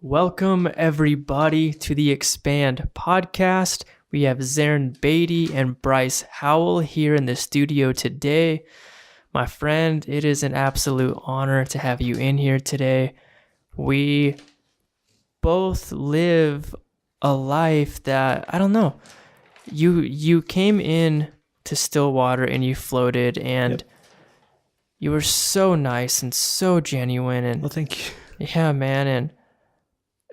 Welcome, everybody, to the Expand podcast. We have Zarin Beatty and Bryce Howell here in the studio today. My friend, it is an absolute honor to have you in here today. We both live a life that, I don't know, you came in to Stillwater and you floated and you were so nice and so genuine. And well, thank you. Yeah, man, and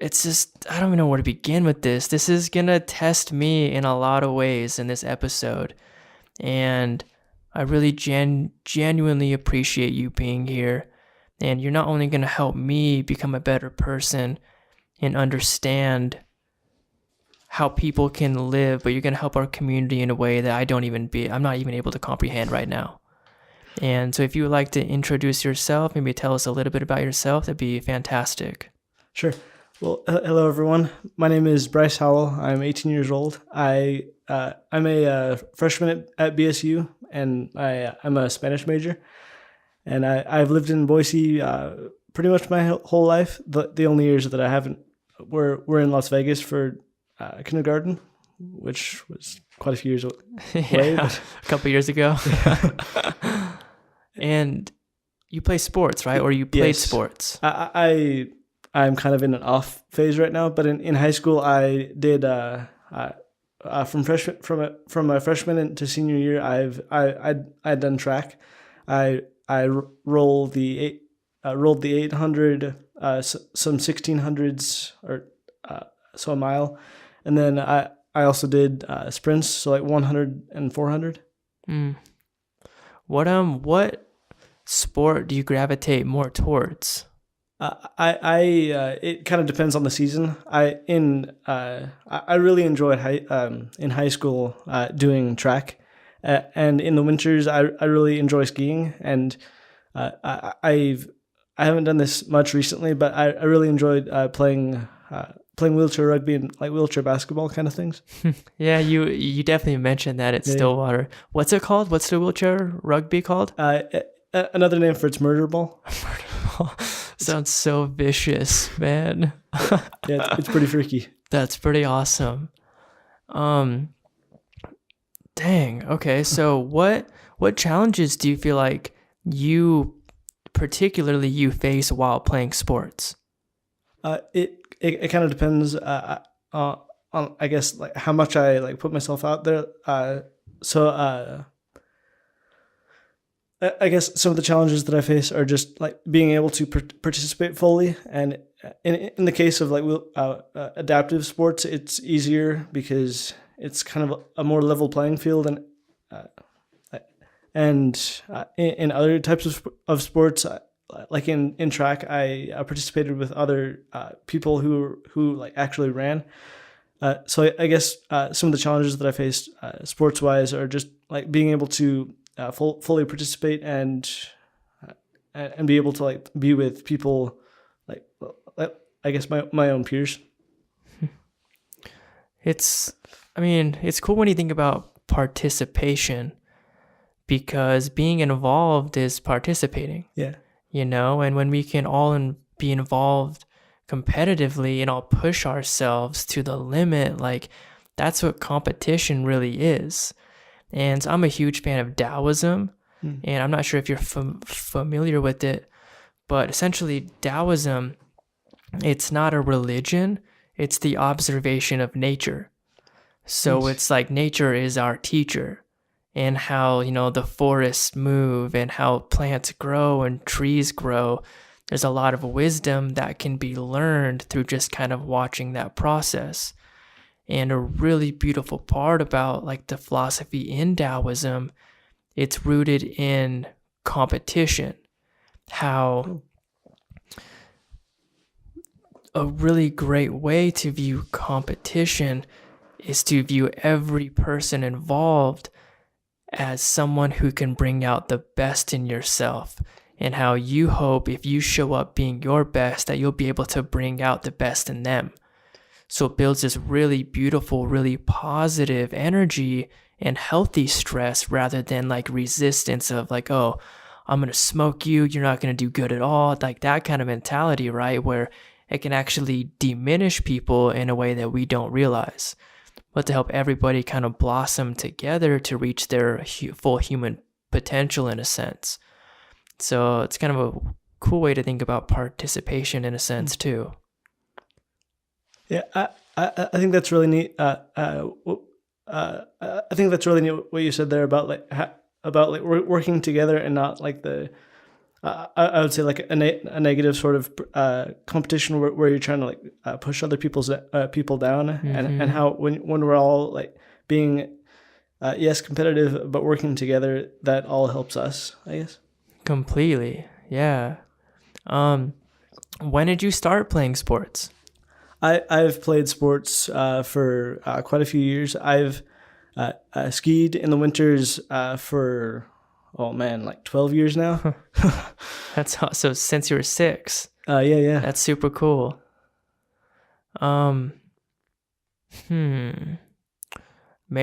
it's just, I don't even know where to begin with this. This is going to test me in a lot of ways in this episode. And I really genuinely appreciate you being here. And you're not only going to help me become a better person and understand how people can live, but you're going to help our community in a way that I'm not even able to comprehend right now. And so if you would like to introduce yourself, maybe tell us a little bit about yourself, that'd be fantastic. Sure. Well, hello everyone. My name is Bryce Howell. I'm 18 years old. I'm a freshman at BSU, and I'm a Spanish major. And I've lived in Boise pretty much my whole life. The only years that I haven't were in Las Vegas for kindergarten, which was quite a few years away. A couple years ago. And you play sports, right? Or you played sports? I'm kind of in an off phase right now, but in high school I did from my freshman to senior year I'd done track. I rolled the 800, some 1600s or so a mile, and then I also did sprints, so like 100 and 400. What sport do you gravitate more towards? It kind of depends on the season. I really enjoyed in high school doing track, and in the winters I really enjoy skiing. And I haven't done this much recently, but I really enjoyed playing wheelchair rugby and like wheelchair basketball kind of things. Yeah, you definitely mentioned that at Stillwater. Yeah. What's it called? What's the wheelchair rugby called? Another name for it's murder ball. Murder ball. Sounds so vicious, man. Yeah, it's pretty freaky. That's pretty awesome. Dang. Okay, so what challenges do you feel like you face while playing sports? It kind of depends on I guess like how much I like put myself out there. I guess some of the challenges that I face are just like being able to participate fully, and in the case of like adaptive sports, it's easier because it's kind of a more level playing field, and in other types of sports, like in track, I participated with other people who like actually ran. So I guess some of the challenges that I faced sports wise are just like being able to fully participate and be able to like be with people like I guess my own peers. It's cool when you think about participation, because being involved is participating. Yeah. And when we can all be involved competitively and all push ourselves to the limit, like that's what competition really is. And I'm a huge fan of Taoism, and I'm not sure if you're familiar with it, but essentially Taoism, it's not a religion, it's the observation of nature. So It's like nature is our teacher, and how, the forests move and how plants grow and trees grow. There's a lot of wisdom that can be learned through just kind of watching that process. And a really beautiful part about like the philosophy in Taoism, it's rooted in competition. How a really great way to view competition is to view every person involved as someone who can bring out the best in yourself, and how you hope if you show up being your best that you'll be able to bring out the best in them. So it builds this really beautiful, really positive energy and healthy stress, rather than like resistance of like, oh, I'm going to smoke you, you're not going to do good at all. Like that kind of mentality, right? Where it can actually diminish people in a way that we don't realize, but to help everybody kind of blossom together to reach their full human potential in a sense. So it's kind of a cool way to think about participation in a sense too. Yeah, I think that's really neat. I think that's really neat what you said there about working together and not like I would say like a negative sort of competition where you're trying to like push other people down, and how when we're all like being yes, competitive but working together, that all helps us, I guess. Completely. Yeah. When did you start playing sports? I've played sports for quite a few years. I've skied in the winters for, oh man, like 12 years now. So since you were 6. Yeah. That's super cool. May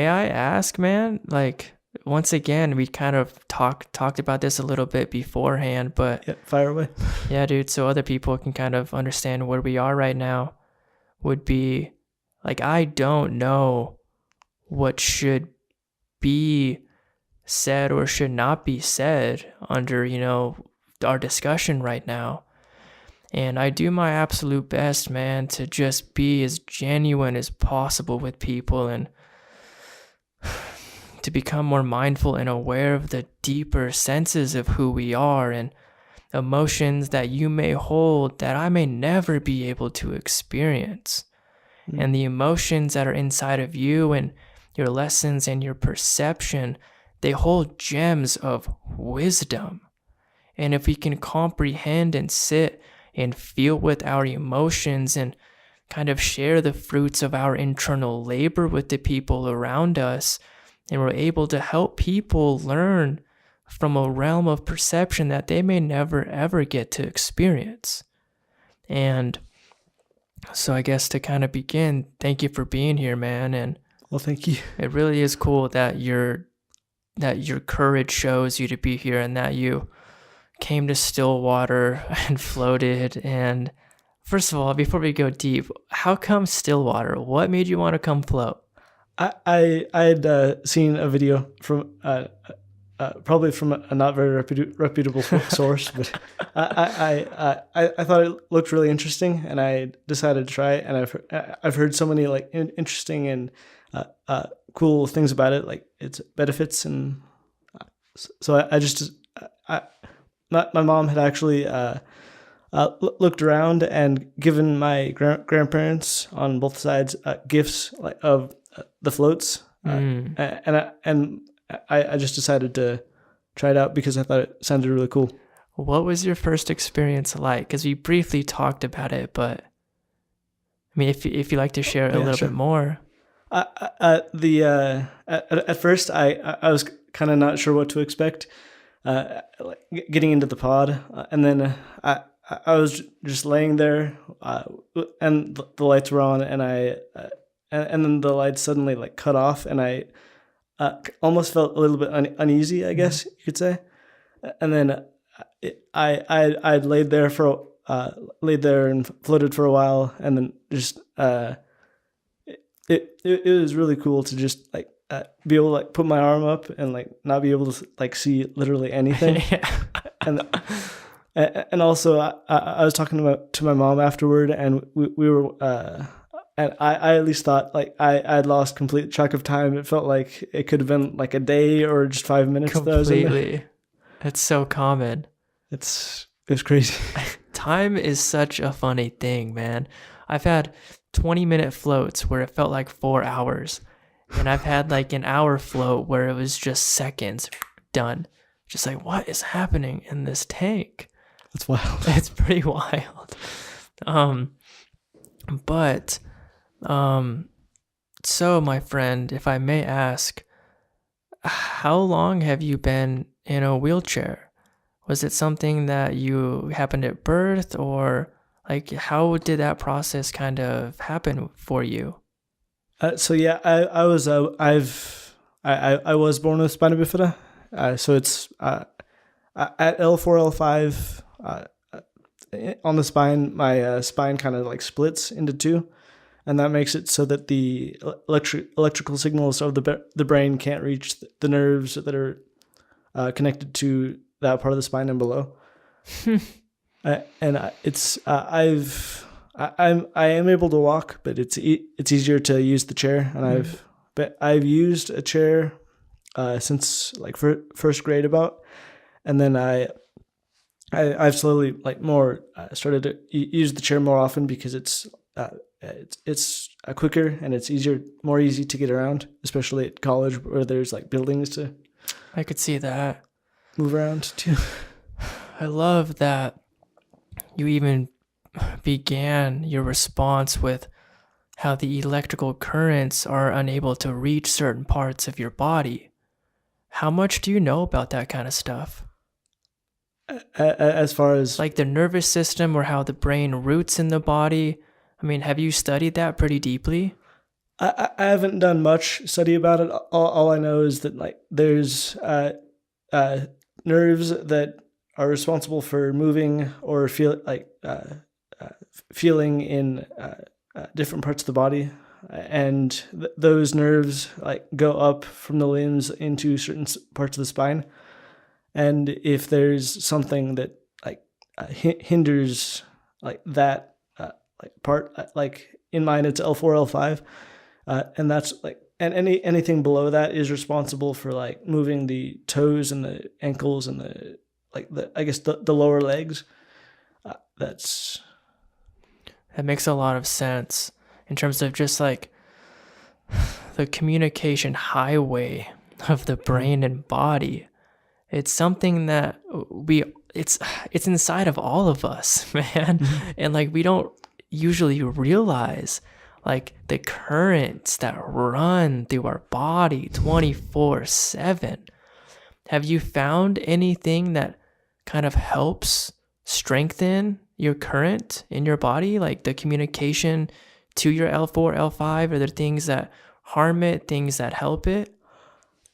I ask, man? Like, once again, we kind of talked about this a little bit beforehand, but Yeah, fire away. yeah, dude, so other people can kind of understand where we are right now, would be like, I don't know what should be said or should not be said under, our discussion right now. And I do my absolute best, man, to just be as genuine as possible with people and to become more mindful and aware of the deeper senses of who we are and emotions that you may hold that I may never be able to experience. And the emotions that are inside of you and your lessons and your perception, they hold gems of wisdom. And if we can comprehend and sit and feel with our emotions and kind of share the fruits of our internal labor with the people around us, and we're able to help people learn from a realm of perception that they may never ever get to experience. And so I guess to kind of begin, thank you for being here, man. And well, thank you. It really is cool that your courage shows you to be here and that you came to Stillwater and floated. And first of all, before we go deep, how come Stillwater? What made you want to come float? I had seen a video from probably from a not very reputable source, but I thought it looked really interesting, and I decided to try it. And I've heard so many like interesting and cool things about it, like its benefits, and so my mom had actually looked around and given my grandparents on both sides gifts of the floats, and I just decided to try it out because I thought it sounded really cool. What was your first experience like? Because we briefly talked about it, but I mean, if you'd like to share a little bit more. At first, I was kind of not sure what to expect, like getting into the pod, and then I was just laying there, and the lights were on, and and then the lights suddenly like cut off, and I almost felt a little bit uneasy, I guess you could say, and then I laid there and floated for a while, and then just it was really cool to just like be able to like put my arm up and like not be able to like see literally anything. and also I was talking to my mom afterward, and we were and I at least thought like I'd lost complete track of time. It felt like it could have been like a day or just 5 minutes. Completely. It's so common. It was crazy. Time is such a funny thing, man. I've had 20-minute floats where it felt like 4 hours. And I've had like an hour float where it was just seconds, done. Just like, what is happening in this tank? That's wild. It's pretty wild. So my friend, if I may ask, how long have you been in a wheelchair? Was it something that you happened at birth, or like how did that process kind of happen for you? So yeah, I was I was born with spina bifida. So it's at L4 L5. on the spine, my spine kind of like splits into two, and that makes it so that the electrical signals of the brain can't reach the nerves that are connected to that part of the spine and below. I am able to walk, but it's easier to use the chair, and I've used a chair since like first grade about, and then I've slowly like more started to use the chair more often because it's quicker and it's more easy to get around, especially at college where there's like buildings to I could see that. move around to. I love that you even began your response with how the electrical currents are unable to reach certain parts of your body. How much do you know about that kind of stuff? As far as Like the nervous system or how the brain roots in the body? I mean, have you studied that pretty deeply? I haven't done much study about it. All I know is that like there's nerves that are responsible for moving or feeling in different parts of the body, and those nerves like go up from the limbs into certain parts of the spine. And if there's something that like hinders like that like part, like in mine it's L4 L5, and that's like, and anything below that is responsible for like moving the toes and the ankles and the I guess the lower legs. That makes a lot of sense in terms of just like the communication highway of the brain and body. It's something that it's inside of all of us, man. And like we don't usually realize like the currents that run through our body 24/7. Have you found anything that kind of helps strengthen your current in your body, like the communication to your L4, L5? Are there things that harm it, things that help it?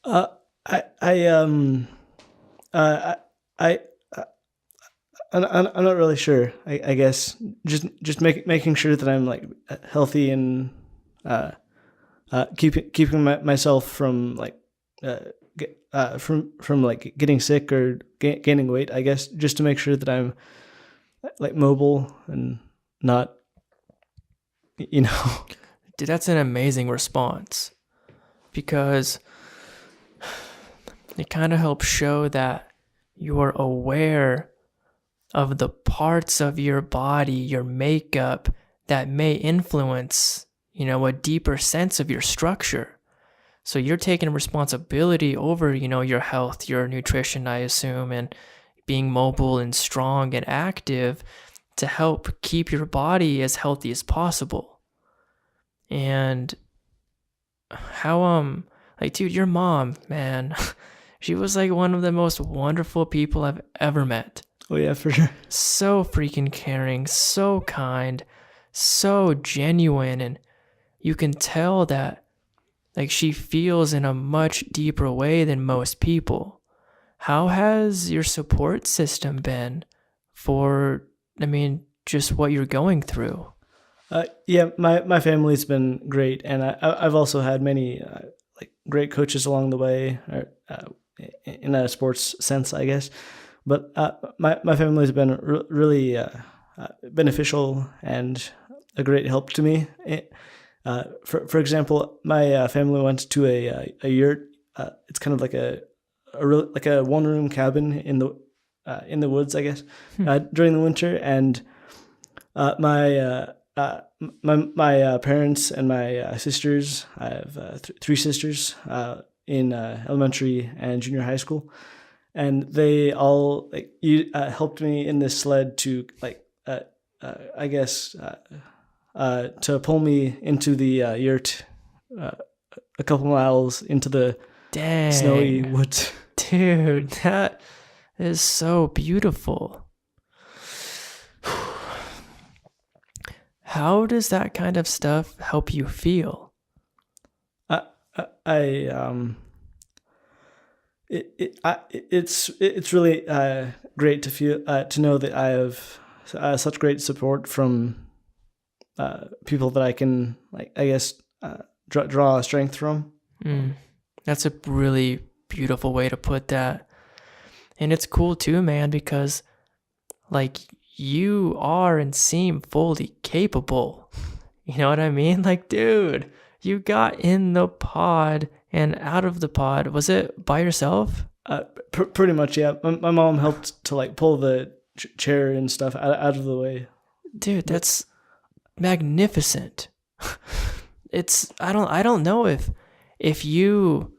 I I I'm not really sure. I guess just making sure that I'm like healthy and keeping myself from like from like getting sick or gaining weight. I guess just to make sure that I'm like mobile and not, you know. Dude, that's an amazing response because it kind of helps show that you're aware of the parts of your body, your makeup that may influence, a deeper sense of your structure. So you're taking responsibility over, your health, your nutrition, I assume, and being mobile and strong and active to help keep your body as healthy as possible. And how, like, dude, your mom, man, she was like one of the most wonderful people I've ever met. Oh yeah, for sure. So freaking caring, so kind, so genuine, and you can tell that like she feels in a much deeper way than most people. How has your support system been for, just what you're going through? Yeah, my family's been great, and I've also had many like great coaches along the way, in a sports sense, I guess. But my family's been really beneficial and a great help to me. For example, my family went to a yurt. It's kind of like a one room cabin in the woods, I guess, during the winter. And my parents and my sisters. I have three sisters in elementary and junior high school. And they all helped me in this sled to I guess to pull me into the yurt a couple miles into the snowy woods. Dude, that is so beautiful. How does that kind of stuff help you feel? It's really great to feel to know that I have such great support from people that I can, like, I guess, draw strength from. That's a really beautiful way to put that. And it's cool too, man, because like you are and seem fully capable. You know what I mean? Like, dude, you got in the pod and out of the pod. Was it by yourself? Pretty much, yeah. My mom helped to like pull the chair and stuff out of the way. Dude, that's magnificent. I don't know if you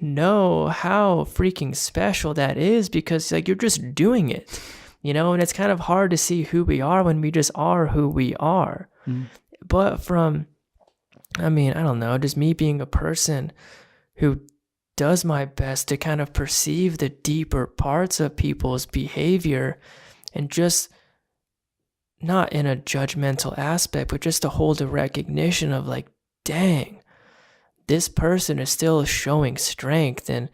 know how freaking special that is, because like you're just doing it, you know, and it's kind of hard to see who we are when we just are who we are. But from, I mean, I don't know, just me being a person who does my best to kind of perceive the deeper parts of people's behavior, and just not in a judgmental aspect, but just to hold a recognition of like, dang, this person is still showing strength and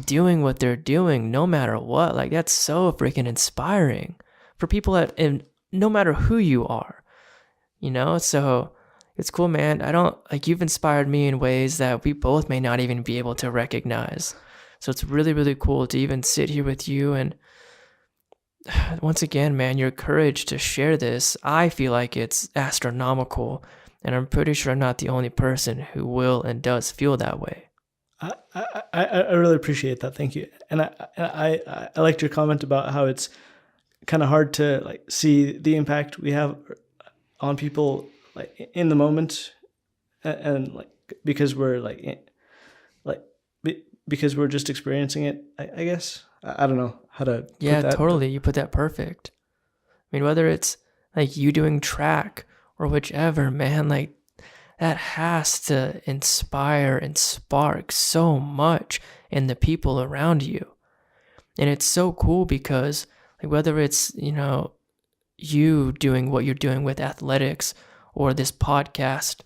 doing what they're doing no matter what. Like, that's so freaking inspiring for people and no matter who you are, you know? So it's cool, man. You've inspired me in ways that we both may not even be able to recognize. So it's really, really cool to even sit here with you. And once again, man, your courage to share this, I feel like it's astronomical. And I'm pretty sure I'm not the only person who will and does feel that way. I really appreciate that. Thank you. And I liked your comment about how it's kind of hard to like see the impact we have on people like in the moment, and like because we're because we're just experiencing it. I guess I don't know how to put that. Totally. You put that perfect. I mean, whether it's like you doing track or whichever, man, like that has to inspire and spark so much in the people around you. And it's so cool because like whether it's, you know, you doing what you're doing with athletics or this podcast,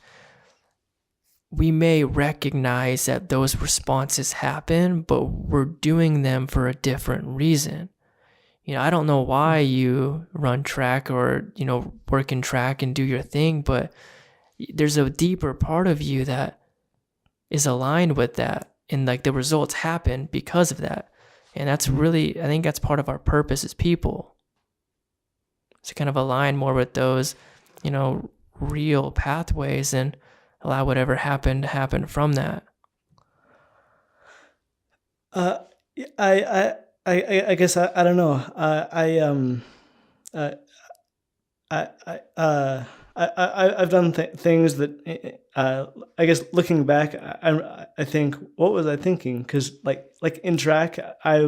we may recognize that those responses happen, but we're doing them for a different reason. You know, I don't know why you run track or, you know, work in track and do your thing, but there's a deeper part of you that is aligned with that. And like the results happen because of that. And that's really, I think that's part of our purpose as people. To kind of align more with those, you know, real pathways and allow whatever happened to happen from that. I guess I don't know. I've done things that I guess looking back, I think, what was I thinking? Because like in track, I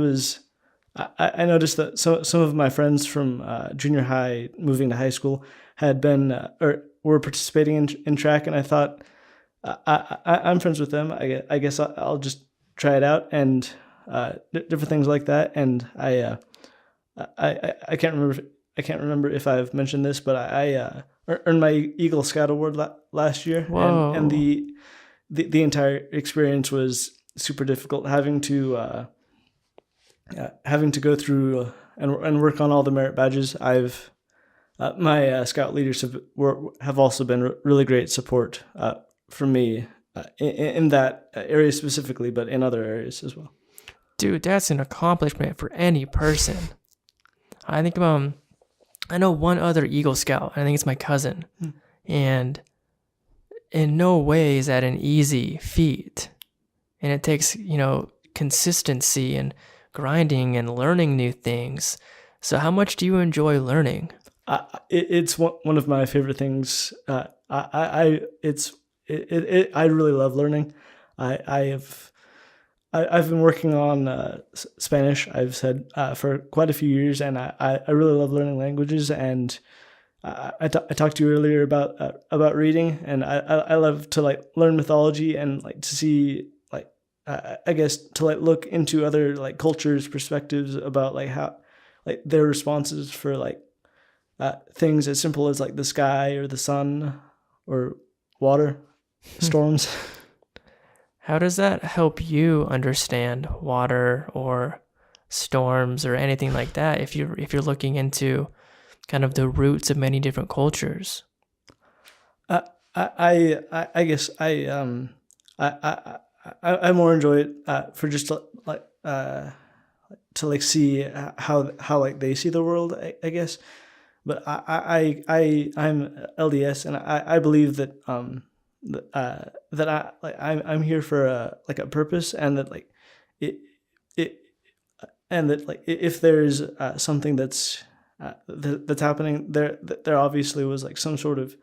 noticed that some of my friends from junior high moving to high school had been or were participating in track, and I thought I'm friends with them. I guess I'll just try it out, and different things like that. And I can't remember if I've mentioned this, but I earned my Eagle Scout Award last year. Whoa. And the entire experience was super difficult, having to go through and work on all the merit badges. My scout leaders have also been really great support for me in that area specifically, but in other areas as well. Dude, that's an accomplishment for any person. I think I know one other Eagle Scout. I think it's my cousin. And in no way is that an easy feat. And it takes, you know, consistency and grinding and learning new things. So how much do you enjoy learning? It's one of my favorite things. I really love learning. I've been working on Spanish, I've said, for quite a few years, and I really love learning languages. And I talked to you earlier about reading, and I love to like learn mythology and like to see like I guess to like look into other like cultures' perspectives about like how like their responses for like things as simple as like the sky or the sun or water, storms. How does that help you understand water or storms or anything like that if you're looking into kind of the roots of many different cultures. I guess I more enjoy it for just to like see how like they see the world, I guess. But I'm LDS, and I believe that that I'm here for a purpose, and that like it and that like if there's something that's happening there obviously was like some sort of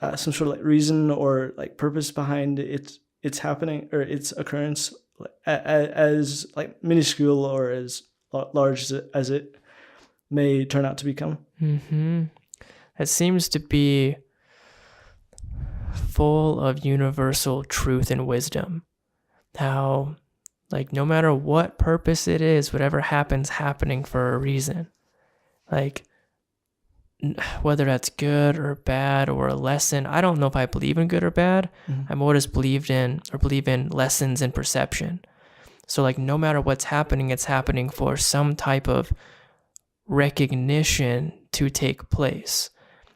like reason or like purpose behind it's happening or its occurrence, as like minuscule or as large as it may turn out to become. It seems to be full of universal truth and wisdom. How, like, no matter what purpose it is, whatever happens, happening for a reason. Like, whether that's good or bad or a lesson, I don't know if I believe in good or bad. I'm more just believe in lessons and perception. So like, no matter what's happening, it's happening for some type of recognition to take place.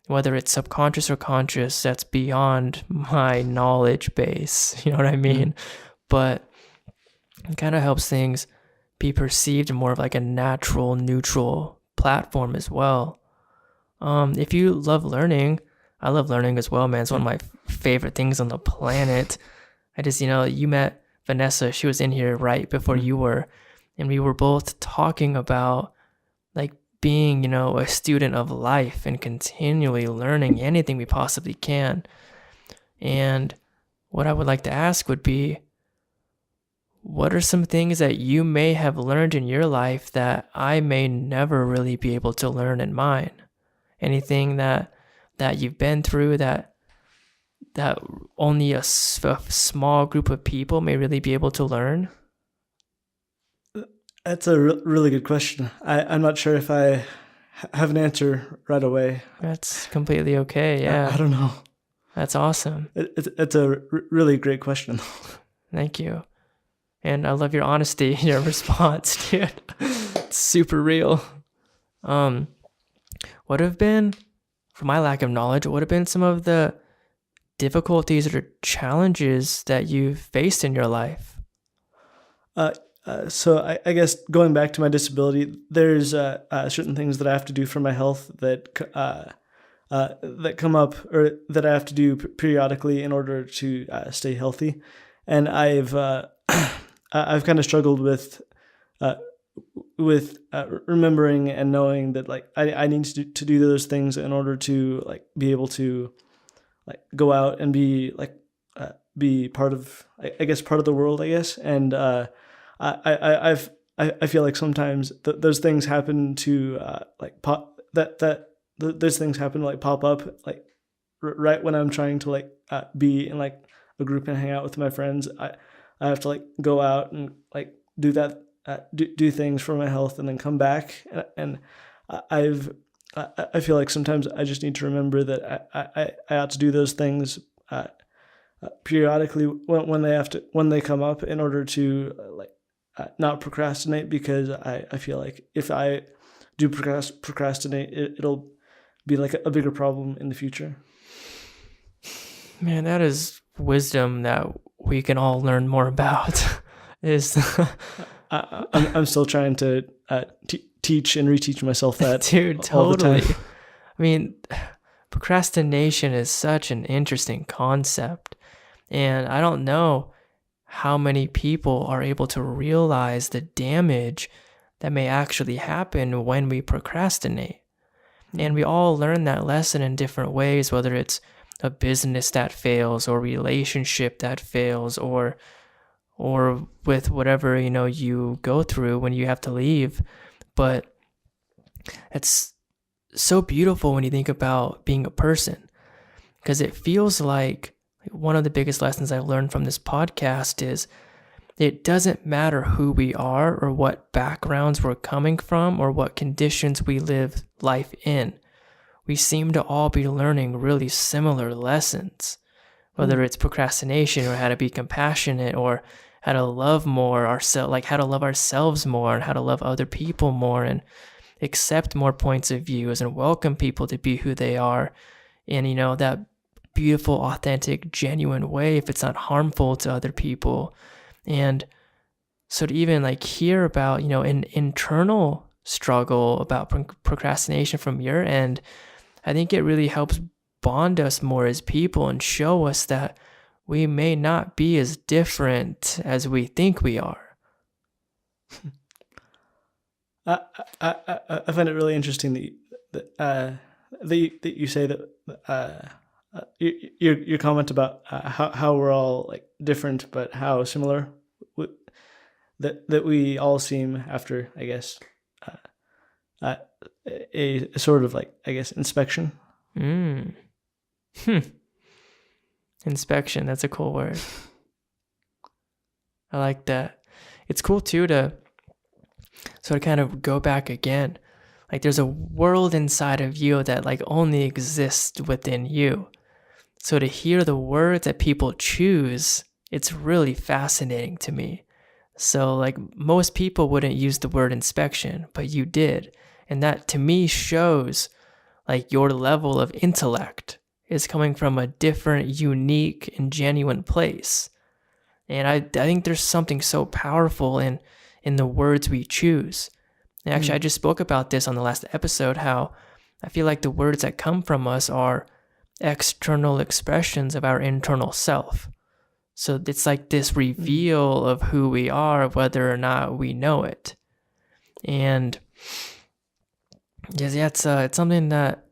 Whether it's subconscious or conscious, that's beyond my knowledge base. You know what I mean? But it kind of helps things be perceived more of like a natural, neutral platform as well. If you love learning, I love learning as well, man. It's one of my favorite things on the planet. I just, you met Vanessa. She was in here right before you were, and we were both talking about like being, a student of life and continually learning anything we possibly can. And what I would like to ask would be, what are some things that you may have learned in your life that I may never really be able to learn in mine? Anything that you've been through that only a small group of people may really be able to learn? That's a really good question. I'm not sure if I have an answer right away. That's completely okay. Yeah. I don't know. That's awesome. It's a really great question. Thank you. And I love your honesty, your response, dude. It's super real. What have been, for my lack of knowledge, what have been some of the difficulties or challenges that you've faced in your life? So I guess going back to my disability, there's certain things that I have to do for my health that come up or that I have to do periodically in order to stay healthy, and I've kind of struggled with remembering and knowing that like I need to do those things in order to like be able to like go out and be like be part of I guess part of the world, I guess. And I feel like sometimes those things happen to like those things happen to like pop up like right when I'm trying to like be in like a group and hang out with my friends. I have to like go out and like do that. Do things for my health and then come back, and I feel like sometimes I just need to remember that I ought to do those things periodically when they come up in order to not procrastinate, because I feel like if I do procrastinate, it'll be like a bigger problem in the future. Man, that is wisdom that we can all learn more about. I'm still trying to teach and reteach myself that. Dude, totally. I mean, procrastination is such an interesting concept, and I don't know how many people are able to realize the damage that may actually happen when we procrastinate. And we all learn that lesson in different ways, whether it's a business that fails or relationship that fails or with whatever, you go through when you have to leave. But it's so beautiful when you think about being a person, because it feels like one of the biggest lessons I've learned from this podcast is it doesn't matter who we are or what backgrounds we're coming from or what conditions we live life in. We seem to all be learning really similar lessons, whether it's procrastination or how to be compassionate or how to love more ourselves, like how to love ourselves more and how to love other people more. And accept more points of views and welcome people to be who they are in, that beautiful, authentic, genuine way if it's not harmful to other people. And so to even like hear about, an internal struggle about procrastination from your end, I think it really helps bond us more as people and show us that we may not be as different as we think we are. I find it really interesting that you say that your comment about how we're all like different, but how similar that we all seem after, I guess, a sort of like, I guess, inspection. Inspection, that's a cool word. I like that. It's cool too to sort of kind of go back again. Like there's a world inside of you that like only exists within you. So to hear the words that people choose, it's really fascinating to me. So like most people wouldn't use the word inspection, but you did. And that to me shows like your level of intellect is coming from a different, unique, and genuine place. And I think there's something so powerful in the words we choose. And actually, I just spoke about this on the last episode, how I feel like the words that come from us are external expressions of our internal self. So it's like this reveal of who we are, whether or not we know it. And yeah, it's something that,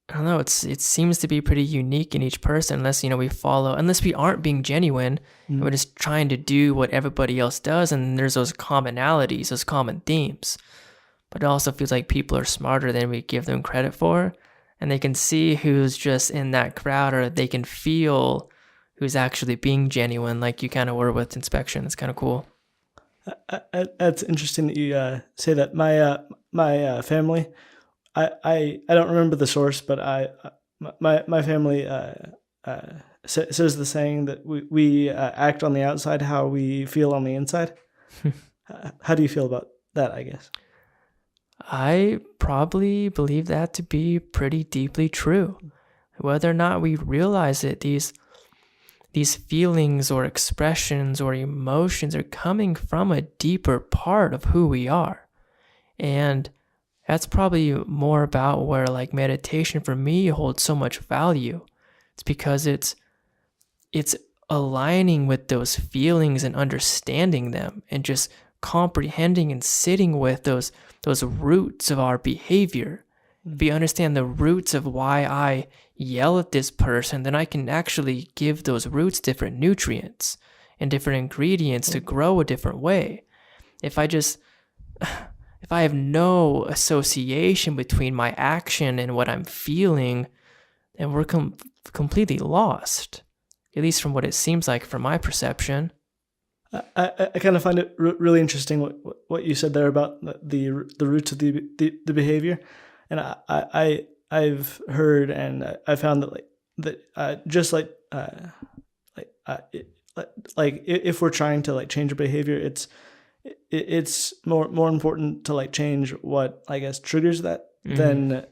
I don't know, it seems to be pretty unique in each person, unless, unless we aren't being genuine, and we're just trying to do what everybody else does, and there's those commonalities, those common themes. But it also feels like people are smarter than we give them credit for, and they can see who's just in that crowd, or they can feel who's actually being genuine, like you kind of were with inspection. It's kind of cool. That's interesting that you say that. My family, I don't remember the source, but my family says the saying that we act on the outside how we feel on the inside. How do you feel about that, I guess? I probably believe that to be pretty deeply true. Whether or not we realize it, these feelings or expressions or emotions are coming from a deeper part of who we are. And that's probably more about where like meditation for me holds so much value. It's because it's aligning with those feelings and understanding them and just comprehending and sitting with those roots of our behavior. If you understand the roots of why I yell at this person, then I can actually give those roots different nutrients and different ingredients to grow a different way. If I have no association between my action and what I'm feeling, then we're completely lost, at least from what it seems like from my perception. I kind of find it really interesting what you said there about the roots of the behavior, and I've heard and I found that just like if we're trying to like change a behavior, it's more important to like change what, I guess, triggers that than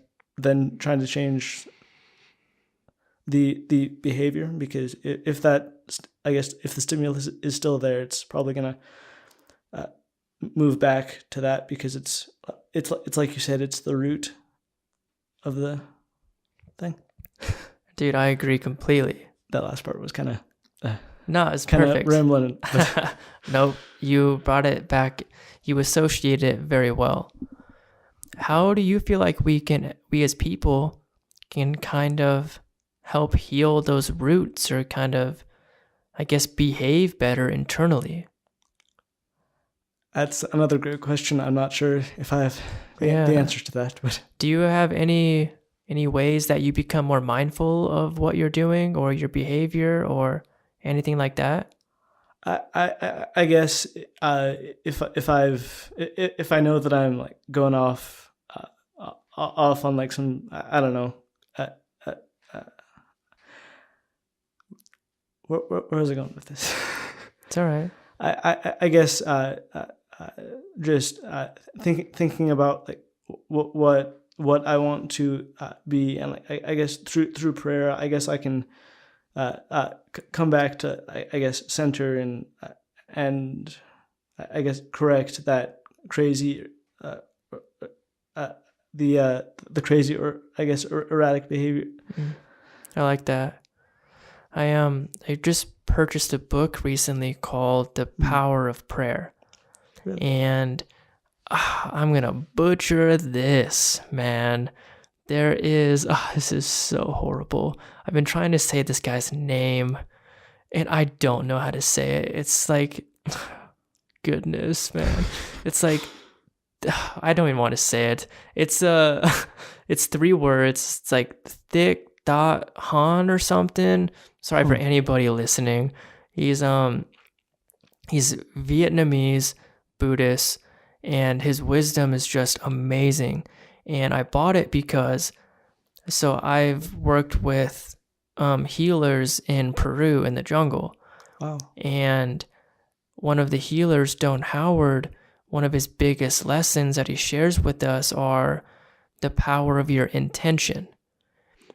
trying to change the behavior, because if that, I guess, if the stimulus is still there, it's probably gonna move back to that, because it's like you said, it's the root of the thing. Dude, I agree completely. That last part was kind of no, it's kind of perfect. rambling. Nope, you brought it back. You associated it very well. How do you feel like we as people can kind of help heal those roots, or kind of, I guess, behave better internally? That's another great question. I'm not sure if I have the answers to that. But do you have any ways that you become more mindful of what you're doing or your behavior or anything like that? I guess if I know that I'm like going off on like some, I don't know, where was I going with this? It's all right. I guess just thinking about like what I want to be, and like I guess through prayer, I guess I can come back to I guess center and I guess correct that crazy the crazy, or I guess erratic behavior. I like that. I just purchased a book recently called The Power of Prayer. Really? And I'm gonna butcher this, man. There is this is so horrible. I've been trying to say this guy's name and I don't know how to say it. It's like goodness, man. It's like I don't even want to say it. It's it's 3 words. It's like thick dot han or something. Sorry for anybody listening. He's Vietnamese Buddhist, and his wisdom is just amazing. And I bought it because I've worked with healers in Peru in the jungle. Wow. And one of the healers, Don Howard, one of his biggest lessons that he shares with us are the power of your intention,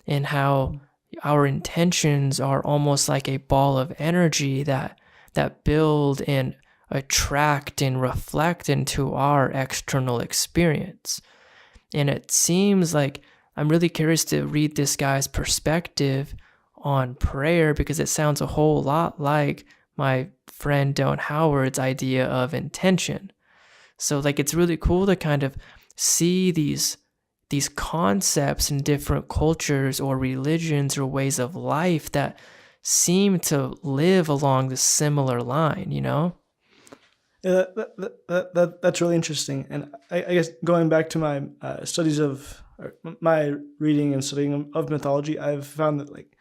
and how our intentions are almost like a ball of energy that build and attract and reflect into our external experience. And it seems like I'm really curious to read this guy's perspective on prayer, because it sounds a whole lot like my friend Don Howard's idea of intention. So like it's really cool to kind of see these concepts in different cultures or religions or ways of life that seem to live along the similar line, you know? Yeah, that's really interesting. And I guess going back to my studies of, or my reading and studying of mythology, I've found that like,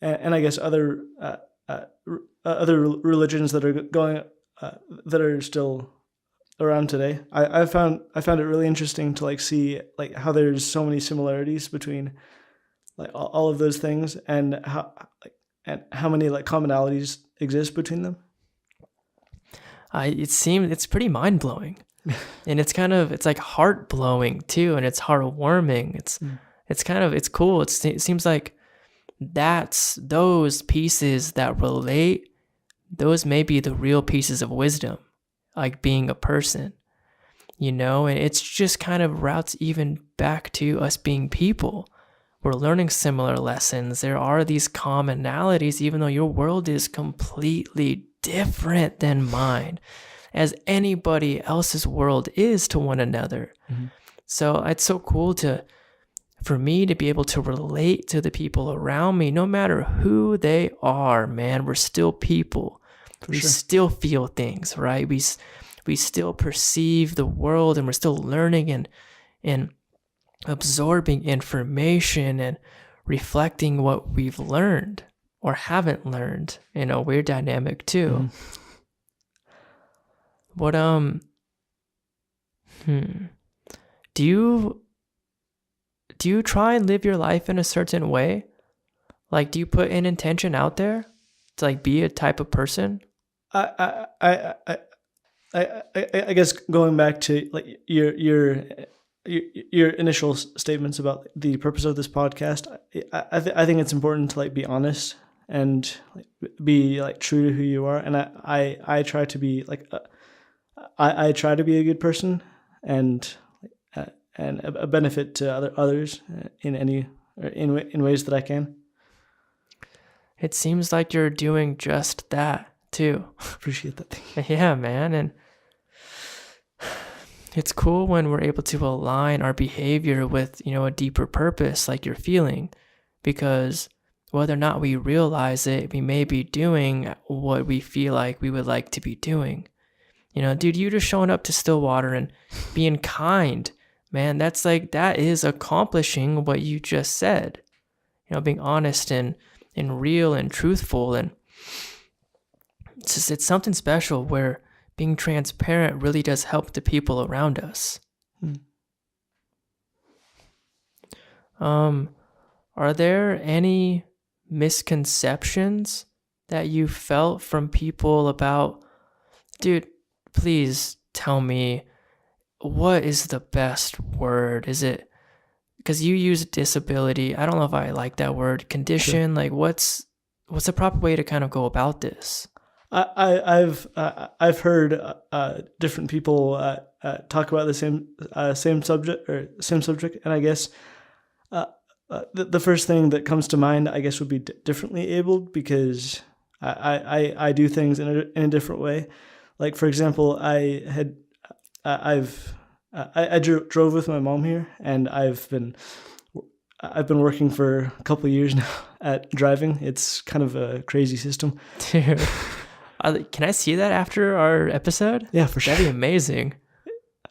and I guess other religions that are going that are still around today, I found it really interesting to like see like how there's so many similarities between like all of those things, and how many like commonalities exist between them. It's pretty mind-blowing. And it's like heart-blowing too, and it's heartwarming. It's cool. It seems like that's those pieces that relate, those may be the real pieces of wisdom, like being a person, you know? And it's just kind of routes even back to us being people. We're learning similar lessons. There are these commonalities, even though your world is completely different than mine, as anybody else's world is to one another. Mm-hmm. So it's so cool for me to be able to relate to the people around me, no matter who they are, man. We're still people. We still feel things, right? We still perceive the world, and we're still learning and absorbing information and reflecting what we've learned or haven't learned in a weird dynamic too. What do you try and live your life in a certain way? Like, do you put an intention out there to like be a type of person? I guess going back to like your initial statements about the purpose of this podcast, I think it's important to like be honest and like, be like true to who you are, and I try to be like I try to be a good person and a benefit to others in ways that I can. It seems like you're doing just that too. Appreciate that. Yeah, man. And it's cool when we're able to align our behavior with, you know, a deeper purpose like you're feeling, because whether or not we realize it, we may be doing what we feel like we would like to be doing. You know, dude, you just showing up to Stillwater and being kind, man, that is accomplishing what you just said. You know, being honest and real and truthful, and it's something special where being transparent really does help the people around us. Are there any misconceptions that you felt from people about, dude, please tell me, what is the best word? Is it, because you use disability? I don't know if I like that word. Condition. Like, what's the proper way to kind of go about this? I've heard different people talk about the same subject, and I guess the first thing that comes to mind, I guess, would be differently abled, because I do things in a different way. Like, for example, I drove with my mom here, and I've been working for a couple of years now at driving. It's kind of a crazy system. Dude, can I see that after our episode? Yeah, for sure. That'd be amazing.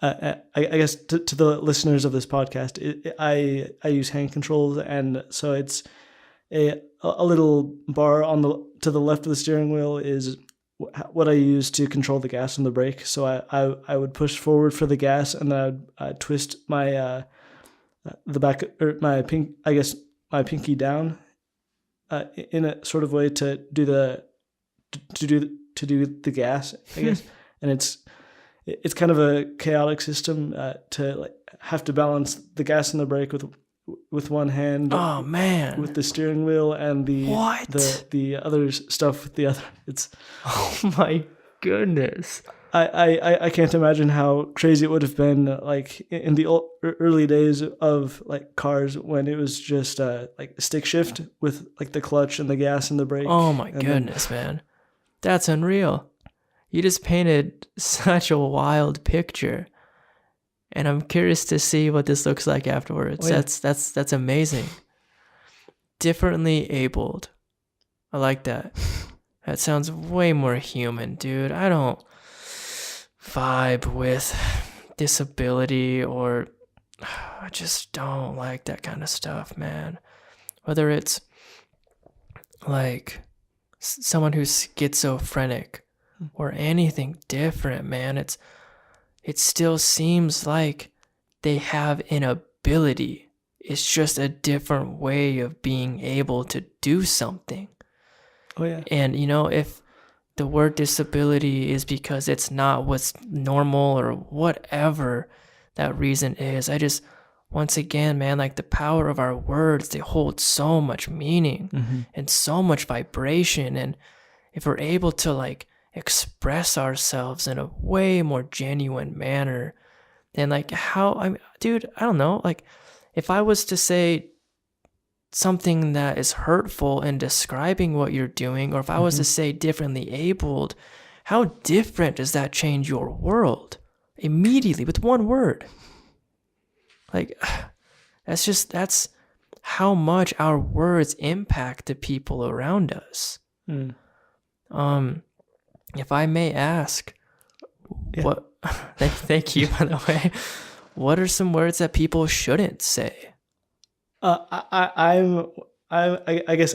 I guess to the listeners of this podcast, I use hand controls, and so it's a little bar to the left of the steering wheel is what I use to control the gas and the brake. So I would push forward for the gas, and then I'd twist my the back, or my pinky down in a sort of way to do the gas, I guess. And it's kind of a chaotic system to like have to balance the gas and the brake with one hand. Oh man! With the steering wheel and the other stuff with the other. It's oh my goodness. I can't imagine how crazy it would have been like in the early days of like cars, when it was just like stick shift with like the clutch and the gas and the brake. Oh my goodness, man. That's unreal. You just painted such a wild picture. And I'm curious to see what this looks like afterwards. Oh, yeah. That's amazing. Differently abled. I like that. That sounds way more human, dude. I don't vibe with disability, or I just don't like that kind of stuff, man. Whether it's like someone who's schizophrenic or anything different, man, it still seems like they have an ability. It's just a different way of being able to do something. Oh yeah. And if the word disability is because it's not what's normal or whatever that reason is, I just, once again, man, like the power of our words, they hold so much meaning and so much vibration. And if we're able to like express ourselves in a way more genuine manner, then like dude, I don't know, like if I was to say something that is hurtful in describing what you're doing, or if I was to say differently abled, how different does that change your world immediately with one word? Like, that's how much our words impact the people around us. If I may ask, what? Thank you, by the way. What are some words that people shouldn't say? I guess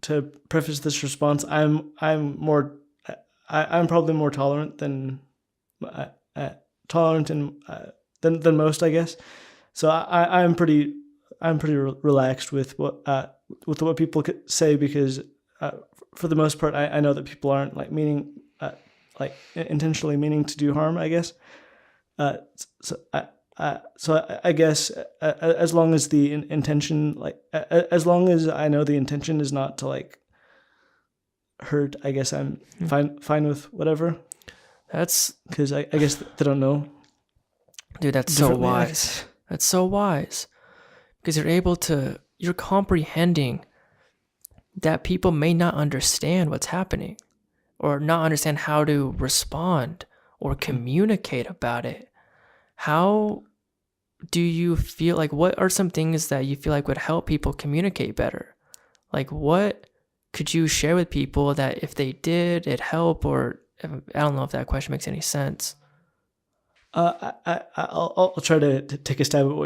to preface this response, I'm probably more tolerant than most, I guess. So I'm pretty relaxed with what people could say, because for the most part, I know that people aren't like intentionally meaning to do harm, I guess. So I guess as long as the intention, as long as I know the intention is not to like hurt, I guess I'm fine with whatever. That's because I guess they don't know. Dude, that's so wise. That's so wise, because you're comprehending that people may not understand what's happening, or not understand how to respond or communicate about it. How do you feel like, what are some things that you feel like would help people communicate better? Like, what could you share with people that if they did, it'd help? Or I don't know if that question makes any sense. I'll try to take a stab at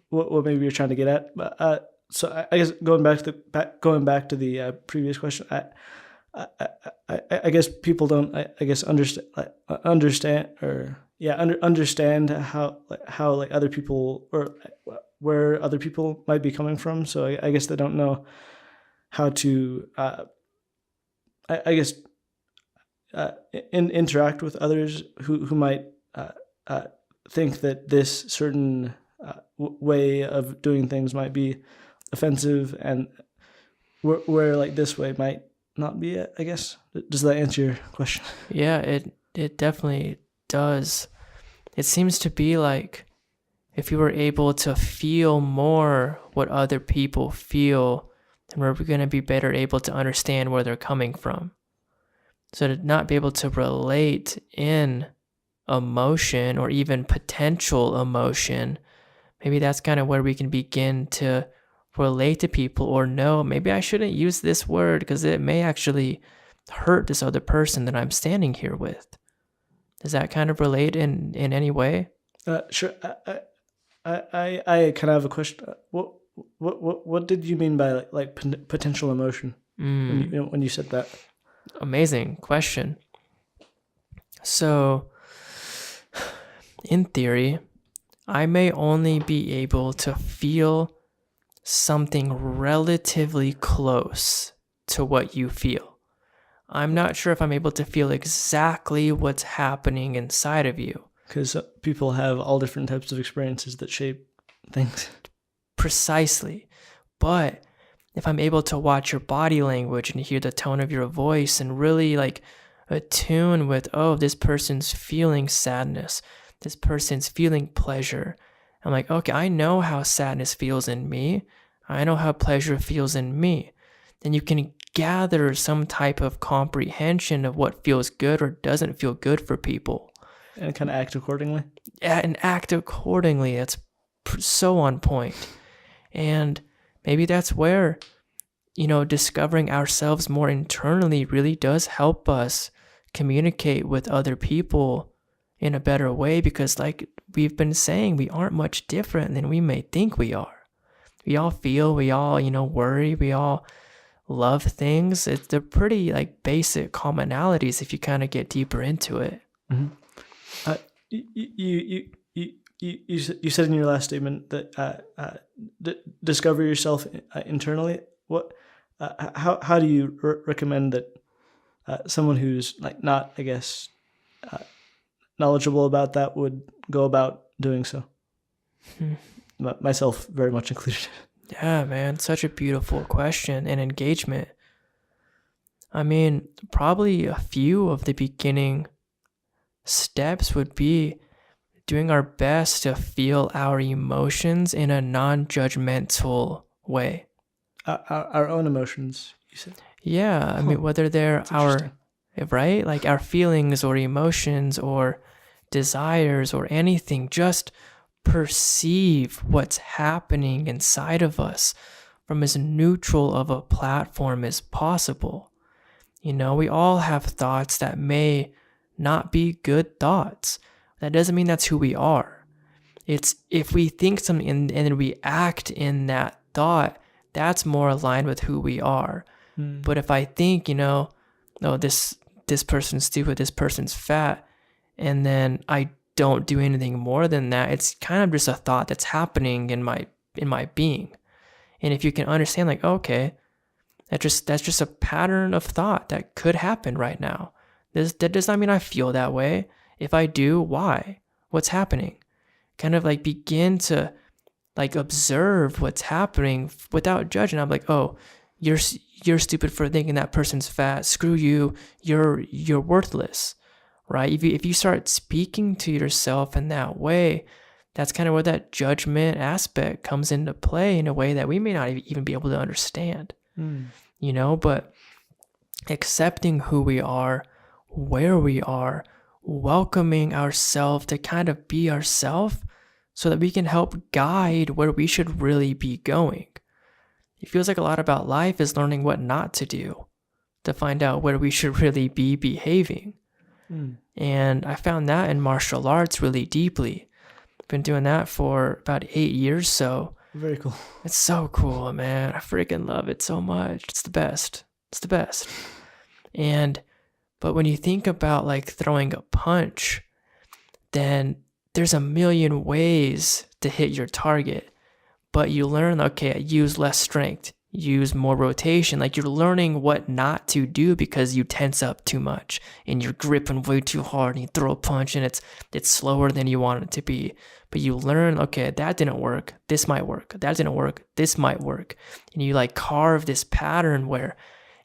what maybe you're trying to get at. But so I guess going back to the previous question, I guess people don't understand how like other people, or where other people might be coming from. So I guess they don't know how to I guess interact with others who might think that this certain way of doing things might be offensive, and where like this way might not be it, I guess. Does that answer your question? Yeah, it definitely does. It seems to be like if you were able to feel more what other people feel, then we're going to be better able to understand where they're coming from. So to not be able to relate in emotion or even potential emotion, maybe that's kind of where we can begin to relate to people, or no, maybe I shouldn't use this word because it may actually hurt this other person that I'm standing here with. Does that kind of relate in any way? Sure. I kind of have a question. What did you mean by like potential emotion when you said that? Amazing question. So, in theory, I may only be able to feel something relatively close to what you feel. I'm not sure if I'm able to feel exactly what's happening inside of you. Because people have all different types of experiences that shape things. Precisely. But if I'm able to watch your body language and hear the tone of your voice and really like attune with, oh, this person's feeling sadness, this person's feeling pleasure. I'm like, okay, I know how sadness feels in me. I know how pleasure feels in me. Then you can gather some type of comprehension of what feels good or doesn't feel good for people. And kind of act accordingly. Yeah, and act accordingly. That's so on point. And maybe that's where, discovering ourselves more internally really does help us communicate with other people in a better way, because like we've been saying, we aren't much different than we may think we are. We all feel, we all, worry, we all love things. They're pretty like basic commonalities if you kind of get deeper into it. Mm-hmm. You said in your last statement that discover yourself internally. What? How do you recommend that someone who's like not, I guess, knowledgeable about that would go about doing so? Myself very much included. Yeah, man, such a beautiful question and engagement. I mean, probably a few of the beginning steps would be doing our best to feel our emotions in a non-judgmental way. Our own emotions, you said? Yeah, I mean, whether they're right? Like our feelings or emotions or desires or anything, just perceive what's happening inside of us from as neutral of a platform as possible. We all have thoughts that may not be good thoughts. That doesn't mean that's who we are. It's if we think something and then we act in that thought, that's more aligned with who we are. But if I think, this person's stupid, this person's fat, and then I don't do anything more than that, it's kind of just a thought that's happening in my being. And if you can understand, like, okay, that's just a pattern of thought that could happen right now. That does not mean I feel that way. If I do, why? What's happening? Kind of like begin to like observe what's happening without judging. I'm like, oh, you're stupid for thinking that person's fat. Screw you. You're worthless, right? If you start speaking to yourself in that way, that's kind of where that judgment aspect comes into play in a way that we may not even be able to understand. But accepting who we are, where we are, welcoming ourselves to kind of be ourselves so that we can help guide where we should really be going. It feels like a lot about life is learning what not to do to find out where we should really be behaving. And I found that in martial arts really deeply. I've been doing that for about 8 years, so. Very cool. It's so cool, man. I freaking love it so much. It's the best. But when you think about like throwing a punch, then there's a million ways to hit your target. But you learn, okay, use less strength, use more rotation. Like you're learning what not to do because you tense up too much and you're gripping way too hard and you throw a punch and it's slower than you want it to be. But you learn, okay, that didn't work. This might work. That didn't work. This might work. And you like carve this pattern where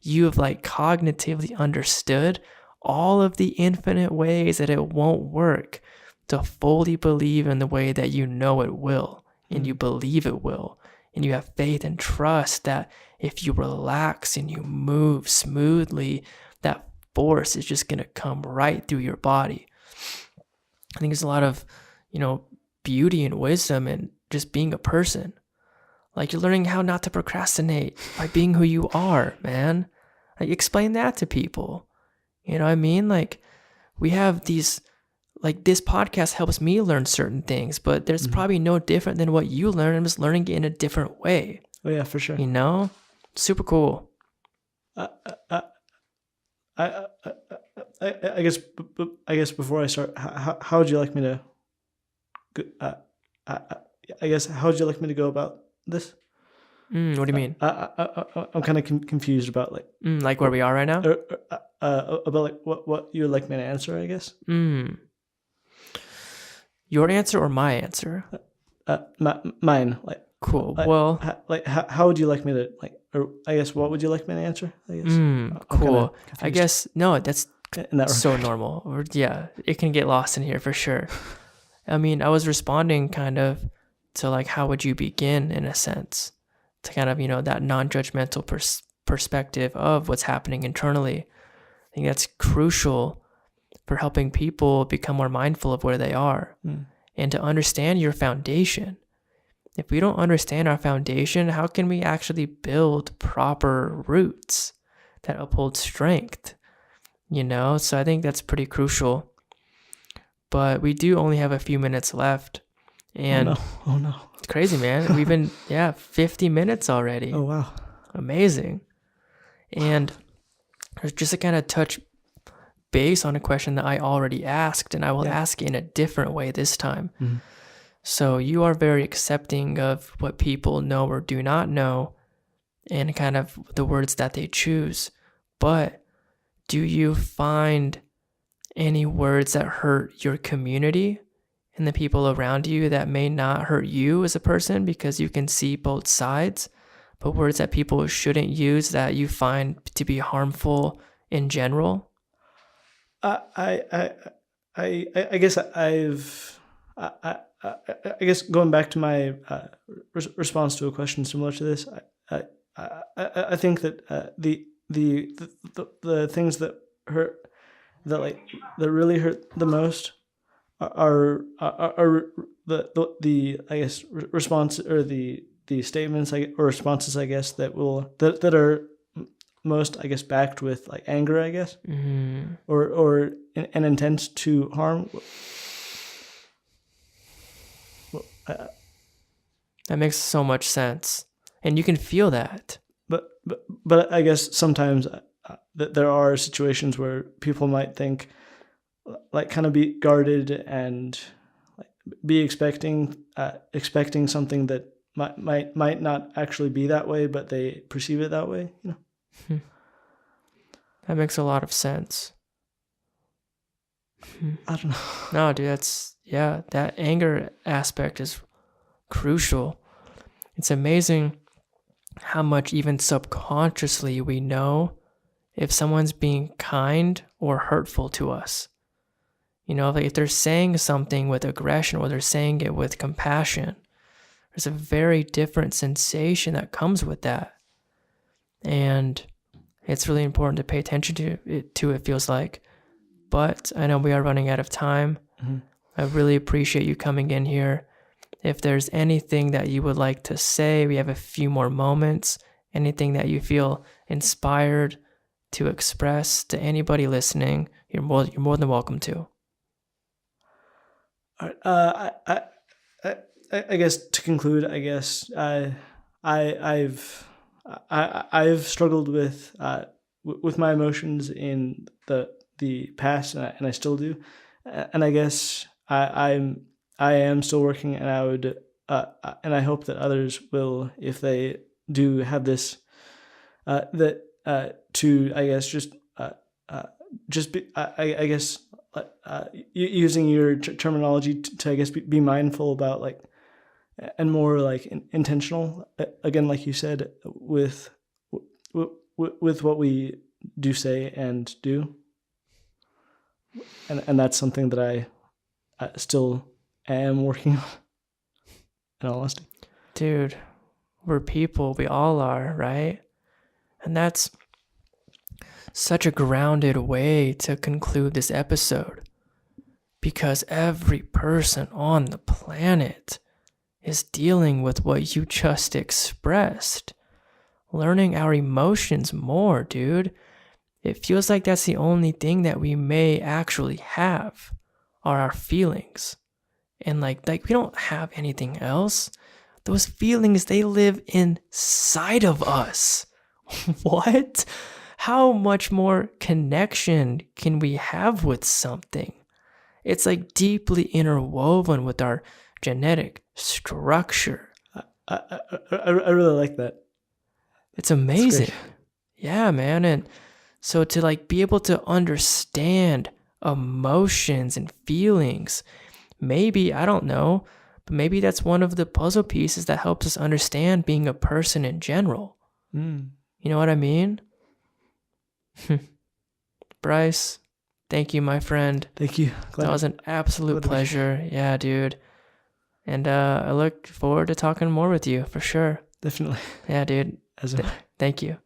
you have like cognitively understood all of the infinite ways that it won't work to fully believe in the way that you know it will and you believe it will. And you have faith and trust that if you relax and you move smoothly, that force is just going to come right through your body. I think there's a lot of, beauty and wisdom in just being a person. Like you're learning how not to procrastinate by being who you are, man. Like explain that to people. You know what I mean? Like we have these, like this podcast helps me learn certain things, but there's probably no different than what you learn. I'm just learning it in a different way. Oh yeah, for sure. Super cool. I guess before I start, how would you like me to? I guess how would you like me to go about this? What do you mean? I'm kind of confused about like where we are right now. About like what you would like me to answer. I guess. Your answer or my answer? Mine. Cool. How would you like me to or I guess what would you like me to answer? I guess. Cool. I guess no. That's so regard. Normal. Or yeah, it can get lost in here for sure. I mean, I was responding kind of to like how would you begin in a sense to kind of that non-judgmental perspective of what's happening internally. I think that's crucial for helping people become more mindful of where they are and to understand your foundation. If we don't understand our foundation, how can we actually build proper roots that uphold strength? So I think that's pretty crucial. But we do only have a few minutes left. And oh no. It's crazy, man. We've been 50 minutes already. Oh wow. Amazing. And just to kind of touch base on a question that I already asked, and I will ask in a different way this time. So you are very accepting of what people know or do not know and kind of the words that they choose. But do you find any words that hurt your community and the people around you that may not hurt you as a person because you can see both sides, but words that people shouldn't use that you find to be harmful in general? I guess I guess going back to my response to a question similar to this, I think that the things that hurt that really hurt the most are the I guess response or the statements or responses I guess that are most I guess backed with anger I guess or an intent to harm. That makes so much sense, and you can feel that. But I guess sometimes that there are situations where people might think, kind of be guarded and be expecting something that might not actually be that way, but they perceive it that way. That makes a lot of sense. I don't know. No, dude, that anger aspect is crucial. It's amazing how much even subconsciously we know if someone's being kind or hurtful to us. If they're saying something with aggression or they're saying it with compassion, there's a very different sensation that comes with that. And it's really important to pay attention to it feels like. But I know we are running out of time. I really appreciate you coming in here. If there's anything that you would like to say, we have a few more moments. Anything that you feel inspired to express to anybody listening, you're more than welcome to. All right. I guess to conclude, I guess I've struggled with my emotions in the past, and I still do, and I guess I am still working, and I would and I hope that others will, if they do have this to, I guess, just be, I guess, using your terminology to I guess be mindful about like, and more like intentional, again, like you said, with what we do say and do, and that's something that I still am working on, in all honesty. Dude, we're people, we all are, right? And that's such a grounded way to conclude this episode, because every person on the planet is dealing with what you just expressed. Learning our emotions more, dude. It feels like that's the only thing that we may actually have are our feelings. And like we don't have anything else. Those feelings, they live inside of us. What? How much more connection can we have with something? It's like deeply interwoven with our genetic structure. I really like that. It's amazing. Yeah, man. And so to like be able to understand emotions and feelings, maybe, I don't know, but maybe that's one of the puzzle pieces that helps us understand being a person in general. You know what I mean? Bryce, thank you, my friend. Thank you. That was an absolute pleasure. Yeah, dude. And I look forward to talking more with you for sure. Definitely. Yeah, dude. As well. Thank you.